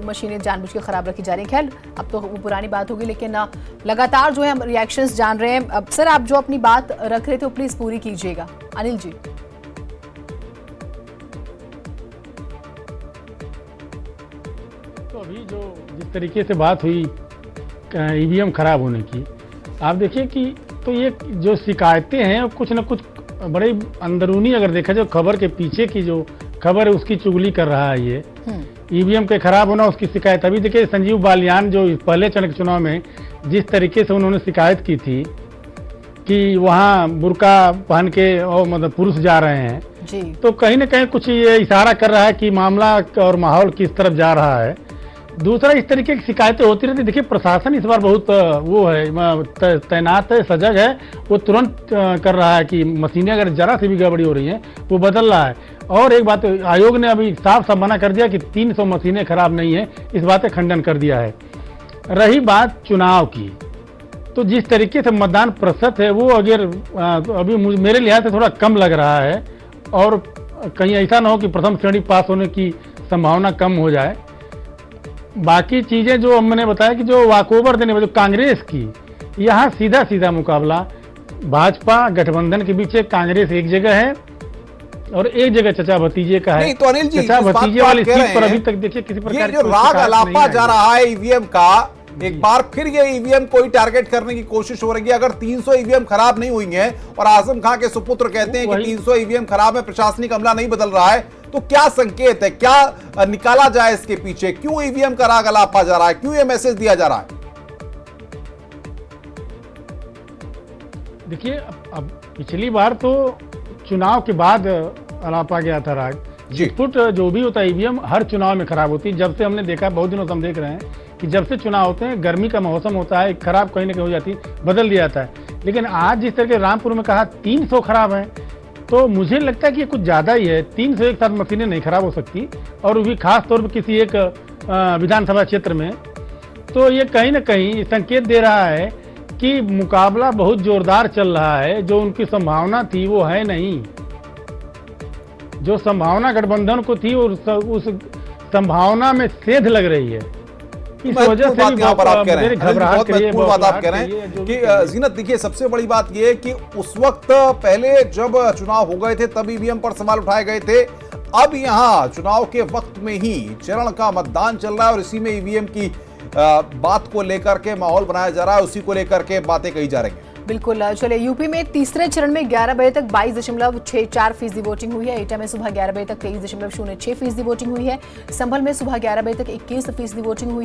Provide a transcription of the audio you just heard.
मशीनें जानबूझ के खराब रखी जा रही हैं। खैर अब तो वो पुरानी बात होगी, लेकिन लगातार जो है हम रिएक्शंस जान रहे हैं। अब सर आप जो अपनी बात रख रहे थे वो प्लीज पूरी कीजिएगा। अनिल जी। तो अभी जो जिस तरीके से बात हुई ईवीएम खराब होने की, आप देखिए कि तो ये जो शिकायतें हैं कुछ न कुछ बड़े अंदरूनी, अगर देखा जाए खबर के पीछे की जो खबर है उसकी चुगली कर रहा है। ये ईवीएम के खराब होना उसकी शिकायत। अभी देखिए संजीव बालियान जो पहले चरण के चुनाव में जिस तरीके से उन्होंने शिकायत की थी कि वहाँ बुर्का पहन के और मतलब पुरुष जा रहे हैं जी। तो कहीं ना कहीं कुछ ये इशारा कर रहा है कि मामला और माहौल किस तरफ जा रहा है। दूसरा, इस तरीके की शिकायतें होती रहती। देखिए प्रशासन इस बार बहुत वो है, तैनात है, सजग है। वो तुरंत कर रहा है कि मशीनें अगर जरा सी भी गड़बड़ी हो रही है वो बदल रहा है। और एक बात, आयोग ने अभी साफ साफ मना कर दिया कि 300 मशीनें खराब नहीं है, इस बात का खंडन कर दिया है। रही बात चुनाव की, तो जिस तरीके से मतदान प्रतिशत है वो अगर अभी मेरे लिहाज से थोड़ा कम लग रहा है, और कहीं ऐसा ना हो कि प्रथम श्रेणी पास होने की संभावना कम हो जाए। बाकी चीजें जो मैंने बताया कि जो वाकओवर देने वाले कांग्रेस की, यहाँ सीधा सीधा मुकाबला भाजपा गठबंधन के बीच कांग्रेस एक जगह है और एक जगह चचा भतीजे का है। नहीं तो अनिल जी, चचा भतीजे वाली सीट पर अभी तक देखिए किसी प्रकार ये जो राग अलापा जा रहा है ईवीएम का, एक बार फिर ये ईवीएम को ही टारगेट करने की कोशिश हो रही है। अगर 300 ईवीएम खराब नहीं हुई हैं और आजम खां के सुपुत्र कहते हैं कि 300 ईवीएम खराब है, प्रशासनिक अमला नहीं बदल रहा है, तो क्या संकेत है, क्या निकाला जाए इसके पीछे? क्यों ईवीएम का राग अलापा जा रहा है? क्यों ये मैसेज दिया जा रहा है? देखिए अब पिछली बार तो चुनाव के बाद अलापा गया था राग। फुट जो भी होता है ईवीएम हर चुनाव में खराब होती है। जब से हमने देखा, बहुत दिनों से हम देख रहे हैं कि जब से चुनाव होते हैं, गर्मी का मौसम होता है, खराब कहीं ना कहीं हो जाती है, बदल दिया जाता है। लेकिन आज जिस तरह के रामपुर में कहा 300 खराब है, तो मुझे लगता है कि ये कुछ ज़्यादा ही है। 300 एक साथ मशीनें नहीं खराब हो सकती, और वो भी खास तौर पर किसी एक विधानसभा क्षेत्र में। तो ये कहीं ना कहीं संकेत दे रहा है कि मुकाबला बहुत जोरदार चल रहा है। जो उनकी संभावना थी वो है नहीं। जो संभावना गठबंधन को थी उस संभावना में सेध लग रही है। इस वजह से यहाँ पर आप कह रहे हैं, बहुत महत्वपूर्ण बात आप कह रहे हैं कि जीनत, देखिए सबसे बड़ी बात यह है कि उस वक्त पहले जब चुनाव हो गए थे तब ईवीएम पर सवाल उठाए गए थे। अब यहाँ चुनाव के वक्त में ही चरण का मतदान चल रहा है और इसी में ईवीएम की बात को लेकर के माहौल बनाया जा रहा है, उसी को लेकर के बातें कही जा रही हैं। बिल्कुल। चलिए, यूपी में तीसरे चरण में 11 बजे तक 22.64% वोटिंग हुई है। एटा में सुबह 11 बजे तक 23.06% वोटिंग हुई है। संभल में सुबह 11 बजे तक 21% वोटिंग हुई है।